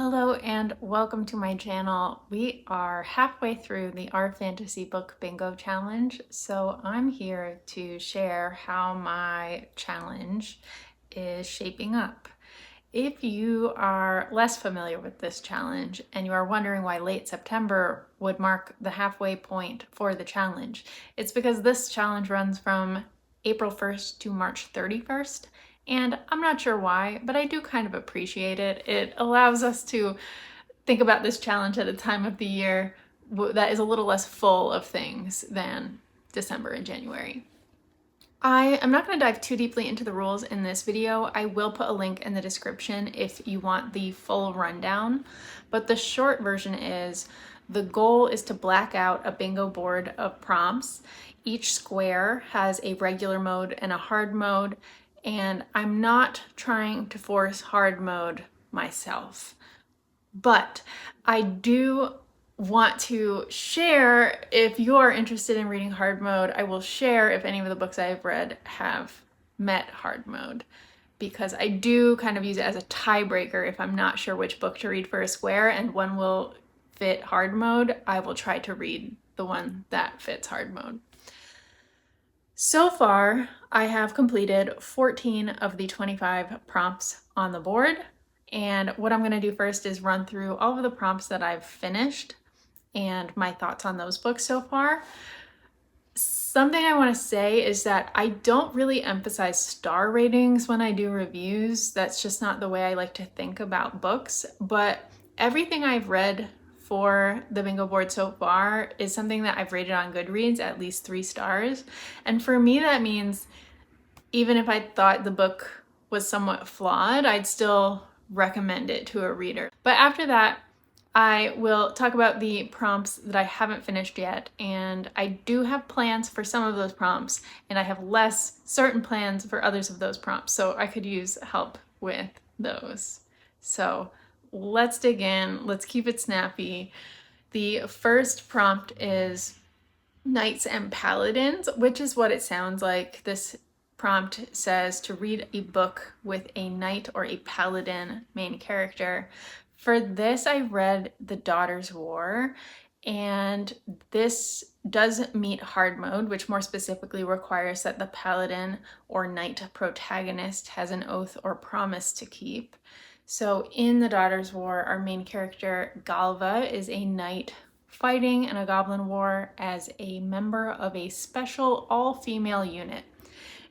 Hello and welcome to my channel. We are halfway through the Our Fantasy Book Bingo Challenge, so I'm here to share how my challenge is shaping up. If you are less familiar with this challenge and you are wondering why late September would mark the halfway point for the challenge, it's because this challenge runs from April 1st to March 31st. And I'm not sure why, but I do kind of appreciate it. It allows us to think about this challenge at a time of the year that is a little less full of things than December and January. I am not going to dive too deeply into the rules in this video. I will put a link in the description if you want the full rundown, but the short version is the goal is to black out a bingo board of prompts. Each square has a regular mode and a hard mode, and I'm not trying to force hard mode myself, but I do want to share, if you're interested in reading hard mode, I will share if any of the books I've read have met hard mode, because I do kind of use it as a tiebreaker. If I'm not sure which book to read for a square and one will fit hard mode, I will try to read the one that fits hard mode. So far, I have completed 14 of the 25 prompts on the board. And what I'm going to do first is run through all of the prompts that I've finished and my thoughts on those books so far. Something I want to say is that I don't really emphasize star ratings when I do reviews. That's just not the way I like to think about books. But everything I've read for the bingo board so far is something that I've rated on Goodreads at least 3 stars. And for me, that means even if I thought the book was somewhat flawed, I'd still recommend it to a reader. But after that, I will talk about the prompts that I haven't finished yet, and I do have plans for some of those prompts, and I have less certain plans for others of those prompts, so I could use help with those. So let's dig in, let's keep it snappy. The first prompt is Knights and Paladins, which is what it sounds like. This prompt says to read a book with a knight or a paladin main character. For this, I read The Daughter's War, and this does meet hard mode, which more specifically requires that the paladin or knight protagonist has an oath or promise to keep. So in The Daughter's War, our main character, Galva, is a knight fighting in a goblin war as a member of a special all-female unit.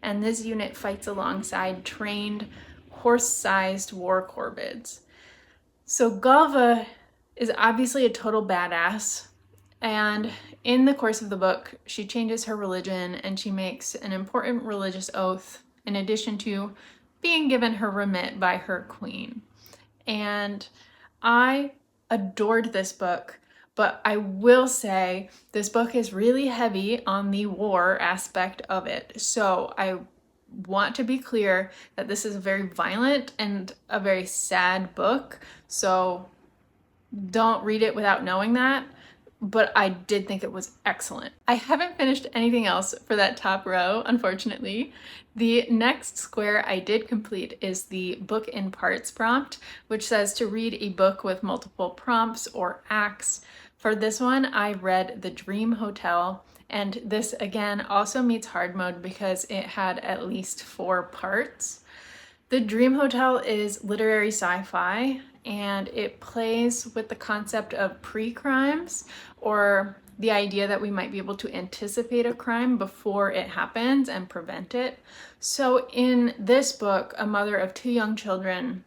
And this unit fights alongside trained, horse-sized war corvids. So Galva is obviously a total badass, and in the course of the book, she changes her religion and she makes an important religious oath in addition to being given her remit by her queen. And I adored this book, but I will say this book is really heavy on the war aspect of it. So I want to be clear that this is a very violent and a very sad book. So don't read it without knowing that. But I did think it was excellent. I haven't finished anything else for that top row, unfortunately. The next square I did complete is the book in parts prompt, which says to read a book with multiple prompts or acts. For this one, I read The Dream Hotel, and this again also meets hard mode because it had at least 4 parts. The Dream Hotel is literary sci-fi, and it plays with the concept of pre-crimes, or the idea that we might be able to anticipate a crime before it happens and prevent it. So in this book, a mother of 2 young children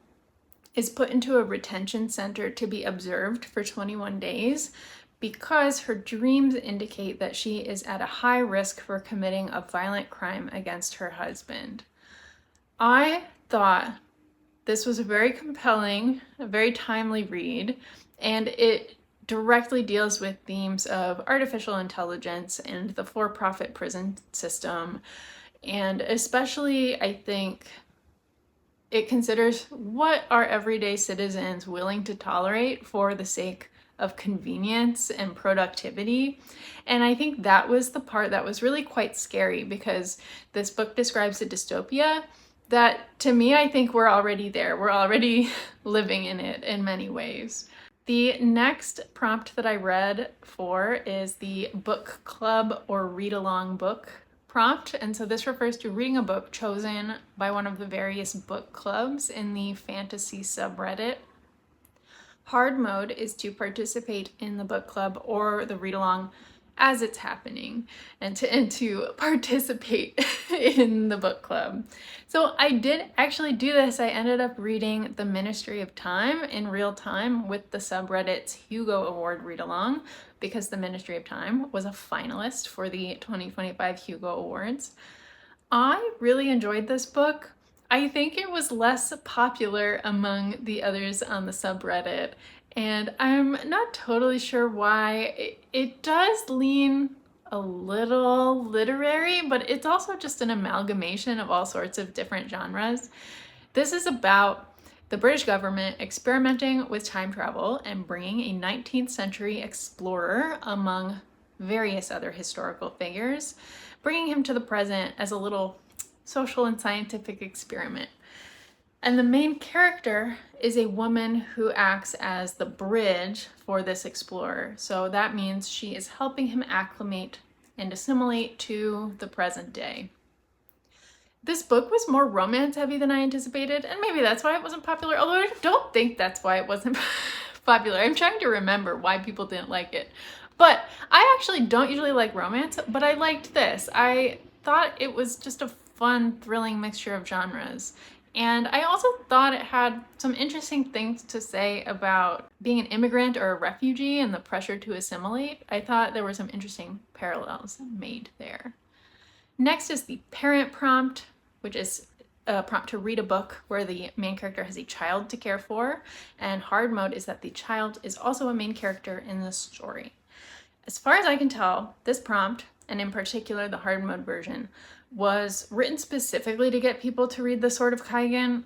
is put into a retention center to be observed for 21 days because her dreams indicate that she is at a high risk for committing a violent crime against her husband. I thought this was a very compelling, a very timely read, and it directly deals with themes of artificial intelligence and the for-profit prison system. And especially, I think, it considers what are everyday citizens willing to tolerate for the sake of convenience and productivity. And I think that was the part that was really quite scary, because this book describes a dystopia, that to me, I think we're already there. We're already living in it in many ways. The next prompt that I read for is the book club or read along book prompt. And so this refers to reading a book chosen by one of the various book clubs in the fantasy subreddit. Hard mode is to participate in the book club or the read along as it's happening, and to participate in the book club. So I did actually do this. I ended up reading The Ministry of Time in real time with the subreddit's Hugo Award read along, because The Ministry of Time was a finalist for the 2025 Hugo Awards. I really enjoyed this book. I think it was less popular among the others on the subreddit, and I'm not totally sure why. It does lean a little literary, but it's also just an amalgamation of all sorts of different genres. This is about the British government experimenting with time travel and bringing a 19th century explorer among various other historical figures, bringing him to the present as a little social and scientific experiment. And the main character is a woman who acts as the bridge for this explorer. So that means she is helping him acclimate and assimilate to the present day. This book was more romance heavy than I anticipated, and maybe that's why it wasn't popular, although I don't think that's why it wasn't popular. I'm trying to remember why people didn't like it. But I actually don't usually like romance, but I liked this. I thought it was just a fun, thrilling mixture of genres. And I also thought it had some interesting things to say about being an immigrant or a refugee and the pressure to assimilate. I thought there were some interesting parallels made there. Next is the parent prompt, which is a prompt to read a book where the main character has a child to care for. And hard mode is that the child is also a main character in the story. As far as I can tell, this prompt, and in particular the hard mode version, was written specifically to get people to read The Sword of Kaigen.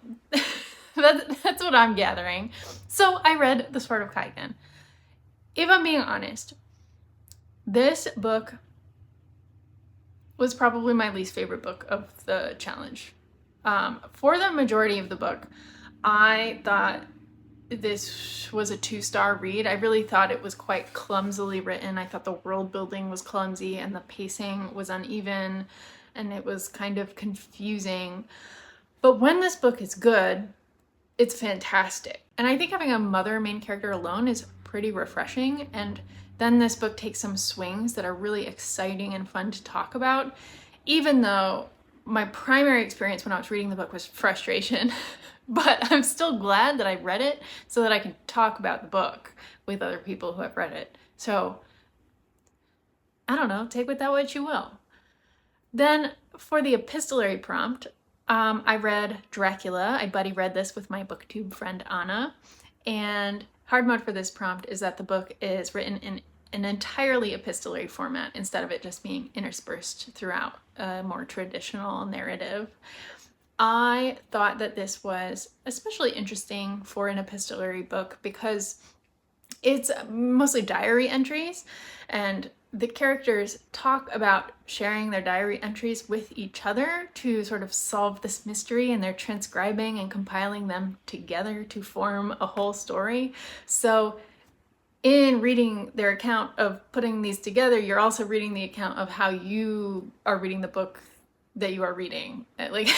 That's what I'm gathering. So I read The Sword of Kaigen. If I'm being honest, this book was probably my least favorite book of the challenge. For the majority of the book, I thought this was a 2-star read. I really thought it was quite clumsily written. I thought the world building was clumsy and the pacing was uneven, and it was kind of confusing. But when this book is good, it's fantastic. And I think having a mother main character alone is pretty refreshing. And then this book takes some swings that are really exciting and fun to talk about, even though my primary experience when I was reading the book was frustration. But I'm still glad that I read it so that I can talk about the book with other people who have read it. So, I don't know, take with that what you will. Then for the epistolary prompt, I read Dracula. I buddy read this with my booktube friend Anna. And hard mode for this prompt is that the book is written in an entirely epistolary format instead of it just being interspersed throughout a more traditional narrative. I thought that this was especially interesting for an epistolary book because it's mostly diary entries, and the characters talk about sharing their diary entries with each other to sort of solve this mystery, and they're transcribing and compiling them together to form a whole story. So in reading their account of putting these together, you're also reading the account of how you are reading the book that you are reading, like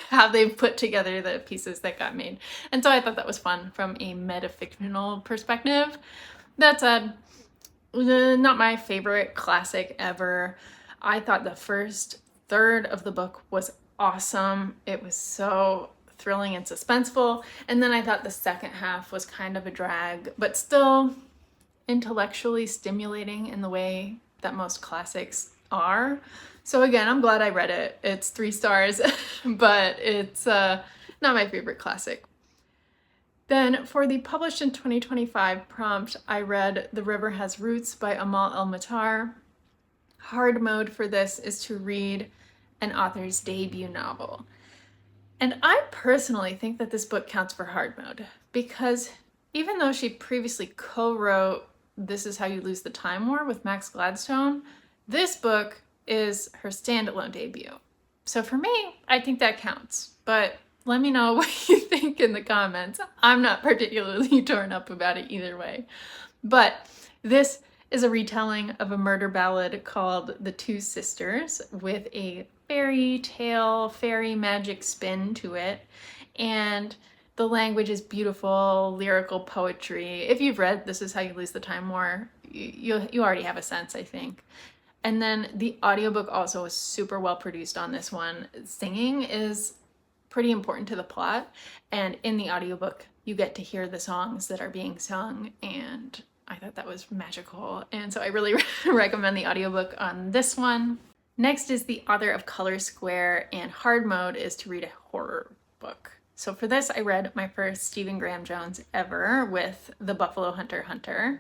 how they've put together the pieces that got made. And so I thought that was fun from a metafictional perspective. That said, not my favorite classic ever. I thought the first third of the book was awesome. It was so thrilling and suspenseful. And then I thought the second half was kind of a drag, but still intellectually stimulating in the way that most classics are. So again, I'm glad I read it. It's 3 stars, but it's not my favorite classic. Then for the published in 2025 prompt, I read The River Has Roots by Amal El-Matar. Hard mode for this is to read an author's debut novel. And I personally think that this book counts for hard mode because even though she previously co-wrote This Is How You Lose the Time War with Max Gladstone, this book is her standalone debut. So for me, I think that counts, but let me know what you think in the comments. I'm not particularly torn up about it either way. But this is a retelling of a murder ballad called The Two Sisters with a fairy tale, fairy magic spin to it. And the language is beautiful, lyrical poetry. If you've read This Is How You Lose the Time War, you already have a sense, I think. And then the audiobook also is super well produced on this one. Singing is pretty important to the plot, and in the audiobook you get to hear the songs that are being sung, and I thought that was magical, and so I really recommend the audiobook on this one. Next is the author of Color Square, and hard mode is to read a horror book. So for this, I read my first Stephen Graham Jones ever with The Buffalo Hunter.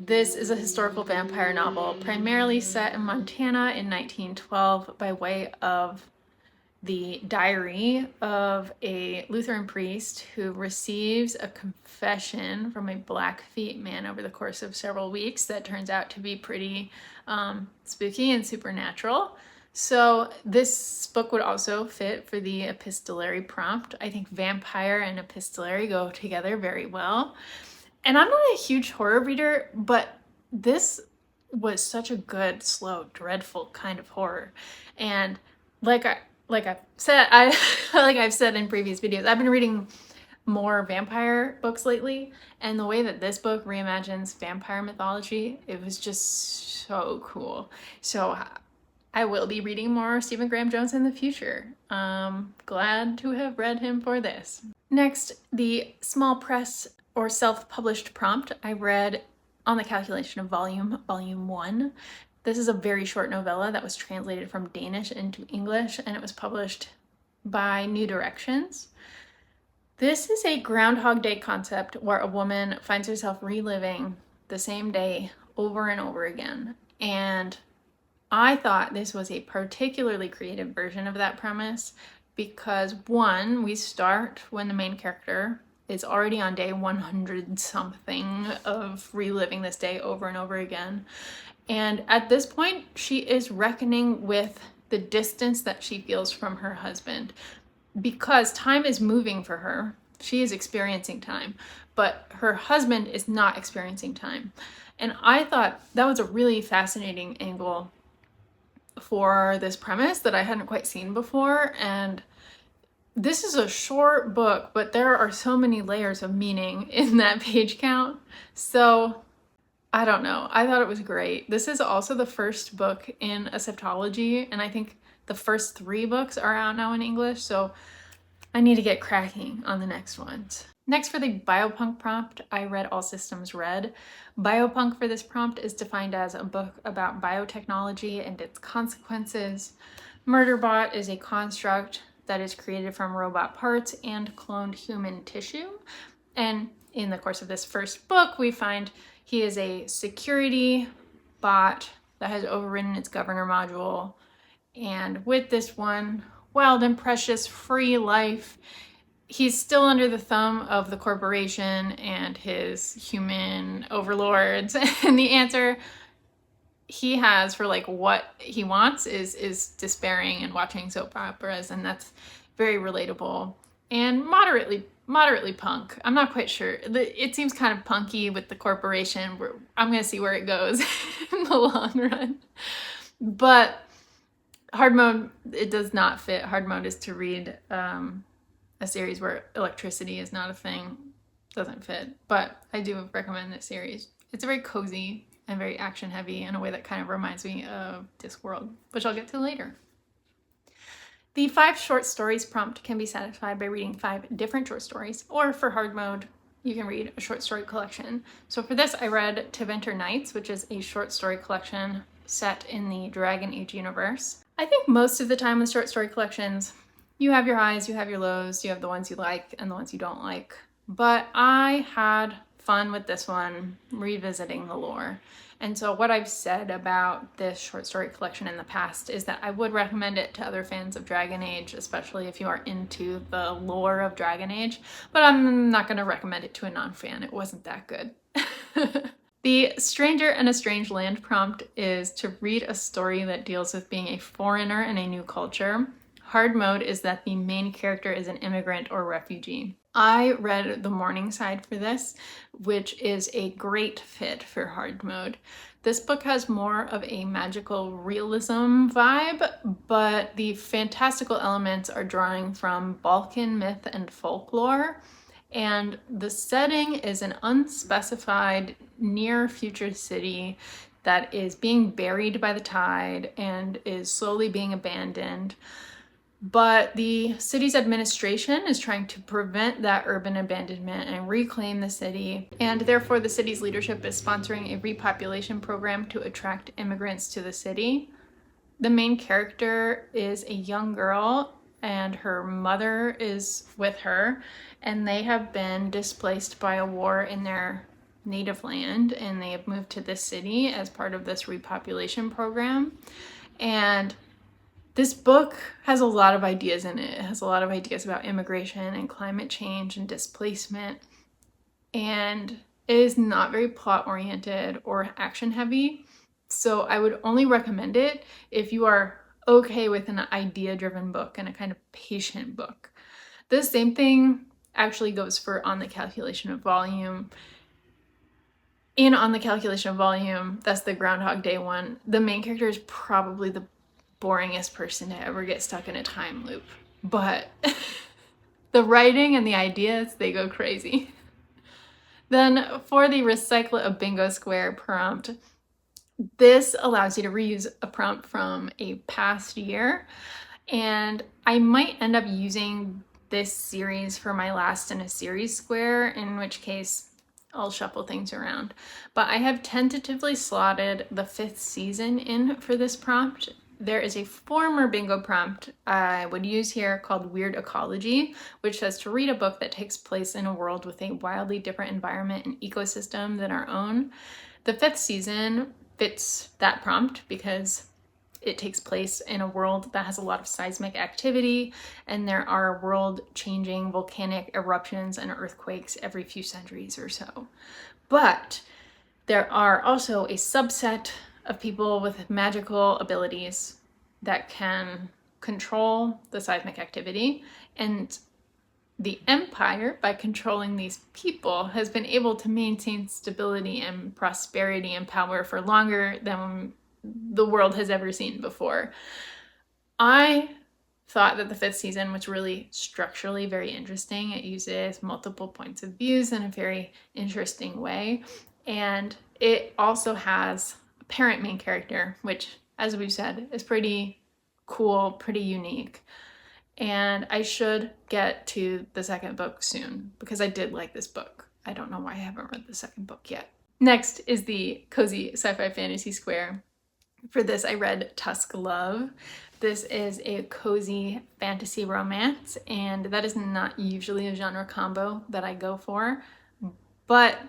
This is a historical vampire novel primarily set in Montana in 1912 by way of the diary of a Lutheran priest who receives a confession from a Blackfeet man over the course of several weeks that turns out to be pretty spooky and supernatural. So this book would also fit for the epistolary prompt. I think vampire and epistolary go together very well. And I'm not a huge horror reader, but this was such a good, slow, dreadful kind of horror. And like I've said in previous videos, I've been reading more vampire books lately, and the way that this book reimagines vampire mythology, it was just so cool. So I will be reading more Stephen Graham Jones in the future. Glad to have read him for this. Next, the small press or self-published prompt I read On the Calculation of Volume 1. This is a very short novella that was translated from Danish into English, and it was published by New Directions. This is a Groundhog Day concept where a woman finds herself reliving the same day over and over again. And I thought this was a particularly creative version of that premise because, one, we start when the main character is already on day 100 something of reliving this day over and over again. And at this point, she is reckoning with the distance that she feels from her husband because time is moving for her. She is experiencing time, but her husband is not experiencing time. And I thought that was a really fascinating angle for this premise that I hadn't quite seen before. And this is a short book, but there are so many layers of meaning in that page count. So I don't know. I thought it was great. This is also the first book in a septology, and I think the first 3 books are out now in English, so I need to get cracking on the next ones. Next, for the biopunk prompt, I read All Systems Red. Biopunk for this prompt is defined as a book about biotechnology and its consequences. Murderbot is a construct that is created from robot parts and cloned human tissue. And in the course of this first book, we find he is a security bot that has overridden its governor module. And with this one wild and precious free life, he's still under the thumb of the corporation and his human overlords. And the answer he has for like what he wants is despairing and watching soap operas, and that's very relatable and moderately punk. I'm not quite sure. It seems kind of punky with the corporation. I'm gonna see where it goes in the long run. But hard mode, it does not fit. Hard mode is to read a series where electricity is not a thing. Doesn't fit. But I do recommend this series. It's very cozy and very action heavy in a way that kind of reminds me of Discworld, which I'll get to later. The 5 short stories prompt can be satisfied by reading 5 different short stories, or for hard mode, you can read a short story collection. So for this, I read Teventer Nights, which is a short story collection set in the Dragon Age universe. I think most of the time with short story collections, you have your highs, you have your lows, you have the ones you like and the ones you don't like. But I had fun with this one, revisiting the lore. And so what I've said about this short story collection in the past is that I would recommend it to other fans of Dragon Age, especially if you are into the lore of Dragon Age, but I'm not going to recommend it to a non-fan. It wasn't that good. The Stranger in a Strange Land prompt is to read a story that deals with being a foreigner in a new culture. Hard mode is that the main character is an immigrant or refugee. I read The Morning Side for this, which is a great fit for hard mode. This book has more of a magical realism vibe, but the fantastical elements are drawing from Balkan myth and folklore. And the setting is an unspecified near future city that is being buried by the tide and is slowly being abandoned. But the city's administration is trying to prevent that urban abandonment and reclaim the city. And therefore, the city's leadership is sponsoring a repopulation program to attract immigrants to the city. The main character is a young girl, and her mother is with her, and they have been displaced by a war in their native land, and they have moved to this city as part of this repopulation program. And this book has a lot of ideas in it. It has a lot of ideas about immigration and climate change and displacement. And it is not very plot-oriented or action-heavy. So I would only recommend it if you are okay with an idea-driven book and a kind of patient book. The same thing actually goes for On the Calculation of Volume. In On the Calculation of Volume, that's the Groundhog Day one, the main character is probably the boringest person to ever get stuck in a time loop. But the writing and the ideas, they go crazy. Then for the Recycle a Bingo Square prompt, this allows you to reuse a prompt from a past year. And I might end up using this series for my last in a series square, in which case I'll shuffle things around. But I have tentatively slotted the 5th season in for this prompt. There is a former bingo prompt I would use here called Weird Ecology, which says to read a book that takes place in a world with a wildly different environment and ecosystem than our own. The 5th season fits that prompt because it takes place in a world that has a lot of seismic activity, and there are world-changing volcanic eruptions and earthquakes every few centuries or so. But there are also a subset of people with magical abilities that can control the seismic activity, and the Empire, by controlling these people, has been able to maintain stability and prosperity and power for longer than the world has ever seen before. I thought that the 5th season was really structurally very interesting. It uses multiple points of views in a very interesting way, and it also has parent main character, which, as we've said, is pretty cool, pretty unique. And I should get to the second book soon because I did like this book. I don't know why I haven't read the second book yet. Next is the Cozy Sci-Fi Fantasy Square. For this, I read Tusk Love. This is a cozy fantasy romance, and that is not usually a genre combo that I go for, but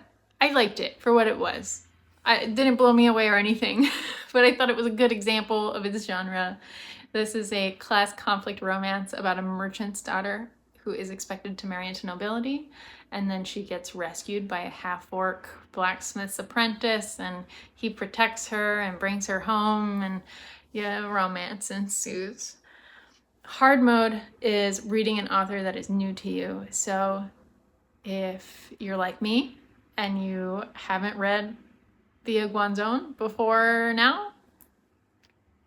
I liked it for what it was. It didn't blow me away or anything, but I thought it was a good example of its genre. This is a class conflict romance about a merchant's daughter who is expected to marry into nobility, and then she gets rescued by a half-orc blacksmith's apprentice, and he protects her and brings her home, and yeah, romance ensues. Hard mode is reading an author that is new to you. So if you're like me and you haven't read the Guanzone before now,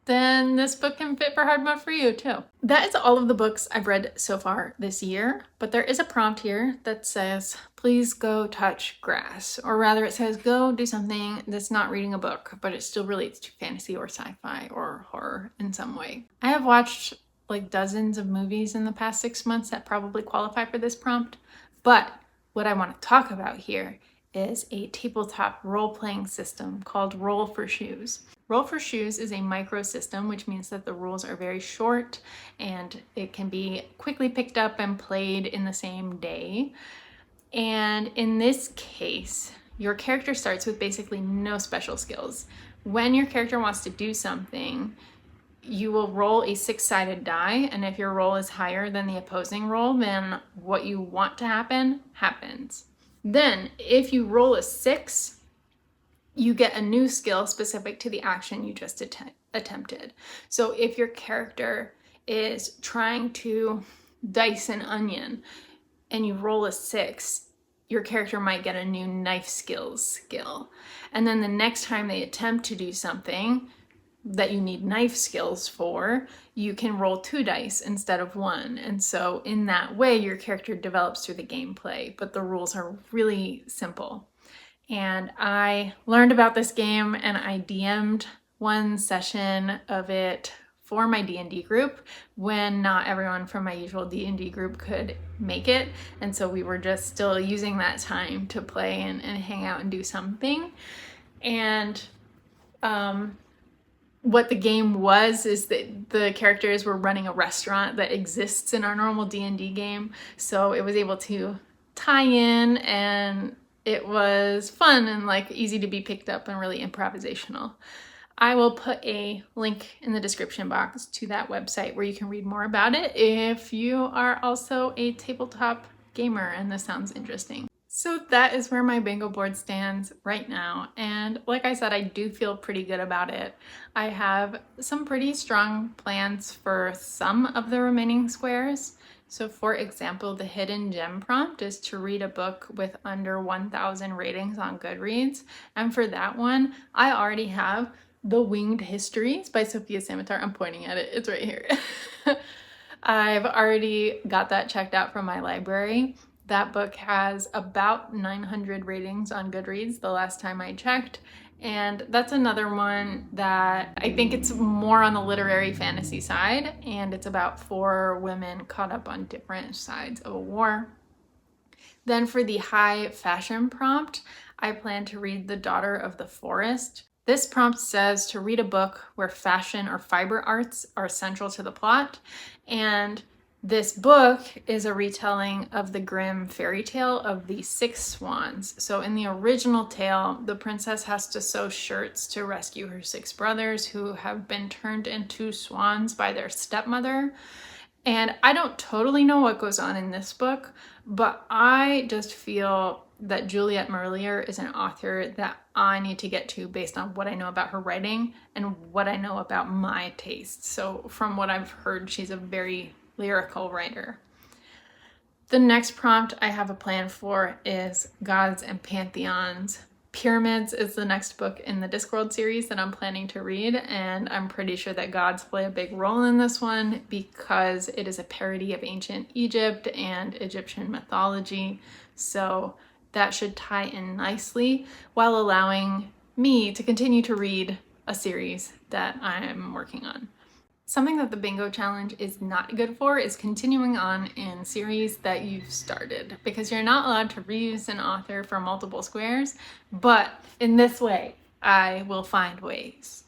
then this book can fit for hard mode for you too. That is all of the books I've read so far this year, but there is a prompt here that says, please go touch grass. Or rather, it says, go do something that's not reading a book, but it still relates to fantasy or sci-fi or horror in some way. I have watched like dozens of movies in the past 6 months that probably qualify for this prompt, but what I want to talk about here is a tabletop role-playing system called Roll for Shoes. Roll for Shoes is a micro system, which means that the rules are very short and it can be quickly picked up and played in the same day. And in this case, your character starts with basically no special skills. When your character wants to do something, you will roll a 6-sided die, and if your roll is higher than the opposing roll, then what you want to happen happens. Then, if you roll a 6, you get a new skill specific to the action you just attempted. So if your character is trying to dice an onion and you roll a 6, your character might get a new knife skills skill. And then the next time they attempt to do something that you need knife skills for, you can roll 2 dice instead of 1. And so in that way, your character develops through the gameplay, but the rules are really simple. And I learned about this game and I DM'd one session of it for my D&D group when not everyone from my usual D&D group could make it. And so we were just still using that time to play and hang out and do something. And what the game was is that the characters were running a restaurant that exists in our normal D&D game. So it was able to tie in, and it was fun and like easy to be picked up and really improvisational. I will put a link in the description box to that website where you can read more about it if you are also a tabletop gamer and this sounds interesting. So that is where my bingo board stands right now. And like I said, I do feel pretty good about it. I have some pretty strong plans for some of the remaining squares. So for example, the hidden gem prompt is to read a book with under 1,000 ratings on Goodreads. And for that one, I already have The Winged Histories by Sophia Samatar. I'm pointing at it, it's right here. I've already got that checked out from my library. That book has about 900 ratings on Goodreads the last time I checked. And that's another one that I think it's more on the literary fantasy side, and it's about 4 women caught up on different sides of a war. Then for the high fashion prompt, I plan to read The Daughter of the Forest. This prompt says to read a book where fashion or fiber arts are central to the plot, and this book is a retelling of the Grimm fairy tale of the 6 swans. So in the original tale, the princess has to sew shirts to rescue her 6 brothers who have been turned into swans by their stepmother. And I don't totally know what goes on in this book, but I just feel that Juliette Merlier is an author that I need to get to based on what I know about her writing and what I know about my taste. So from what I've heard, she's a very lyrical writer. The next prompt I have a plan for is Gods and Pantheons. Pyramids is the next book in the Discworld series that I'm planning to read, and I'm pretty sure that gods play a big role in this one because it is a parody of ancient Egypt and Egyptian mythology. So that should tie in nicely while allowing me to continue to read a series that I'm working on. Something that the bingo challenge is not good for is continuing on in series that you've started, because you're not allowed to reuse an author for multiple squares, but in this way, I will find ways.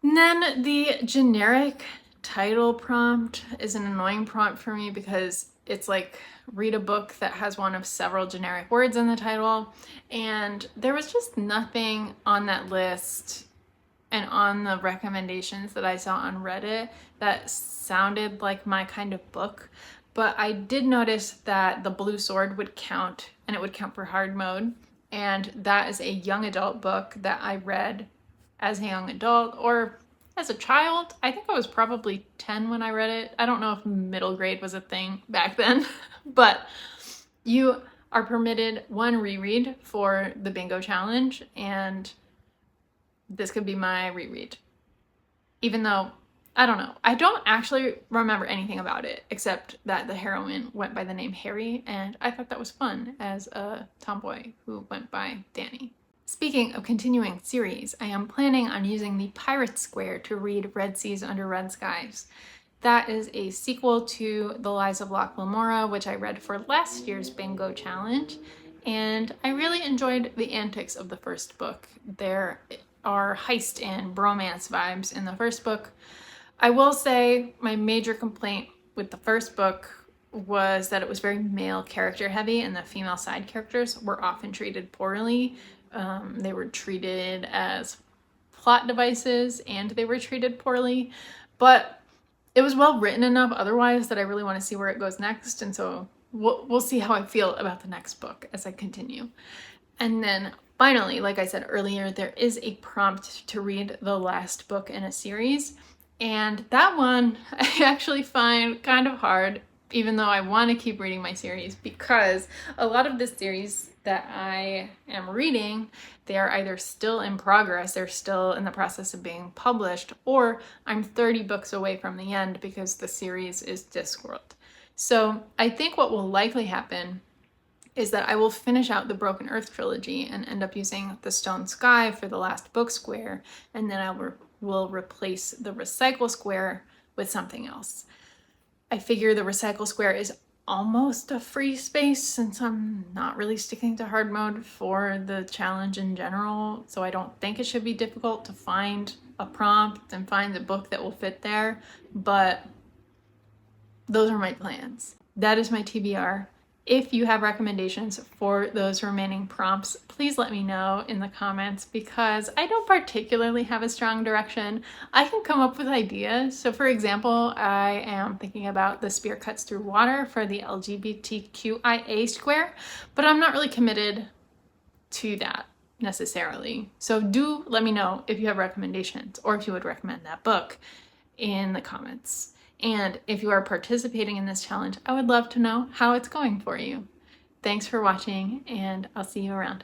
And then the generic title prompt is an annoying prompt for me because it's like read a book that has one of several generic words in the title, and there was just nothing on that list and on the recommendations that I saw on Reddit that sounded like my kind of book. But I did notice that The Blue Sword would count, and it would count for hard mode. And that is a young adult book that I read as a young adult or as a child. I think I was probably 10 when I read it. I don't know if middle grade was a thing back then, but you are permitted 1 reread for the bingo challenge, and this could be my reread. Even though, I don't know, I don't actually remember anything about it except that the heroine went by the name Harry, and I thought that was fun as a tomboy who went by Danny. Speaking of continuing series, I am planning on using the Pirate Square to read Red Seas Under Red Skies. That is a sequel to The Lies of Locke Lamora, which I read for last year's bingo challenge, and I really enjoyed the antics of the first book. There are heist and bromance vibes in the first book. I will say my major complaint with the first book was that it was very male character heavy, and the female side characters were often treated poorly. They were treated as plot devices and they were treated poorly, but it was well written enough otherwise that I really want to see where it goes next, and so we'll see how I feel about the next book as I continue. And then finally, like I said earlier, there is a prompt to read the last book in a series. And that one I actually find kind of hard, even though I want to keep reading my series, because a lot of the series that I am reading, they are either still in progress, they're still in the process of being published, or I'm 30 books away from the end because the series is Discworld. So I think what will likely happen is that I will finish out the Broken Earth trilogy and end up using the Stone Sky for the last book square, and then I will replace the Recycle Square with something else. I figure the Recycle Square is almost a free space since I'm not really sticking to hard mode for the challenge in general, so I don't think it should be difficult to find a prompt and find a book that will fit there, but those are my plans. That is my TBR. If you have recommendations for those remaining prompts, please let me know in the comments because I don't particularly have a strong direction. I can come up with ideas. So for example, I am thinking about the spear cuts through water for the LGBTQIA square, but I'm not really committed to that necessarily. So do let me know if you have recommendations or if you would recommend that book in the comments. And if you are participating in this challenge, I would love to know how it's going for you. Thanks for watching, and I'll see you around.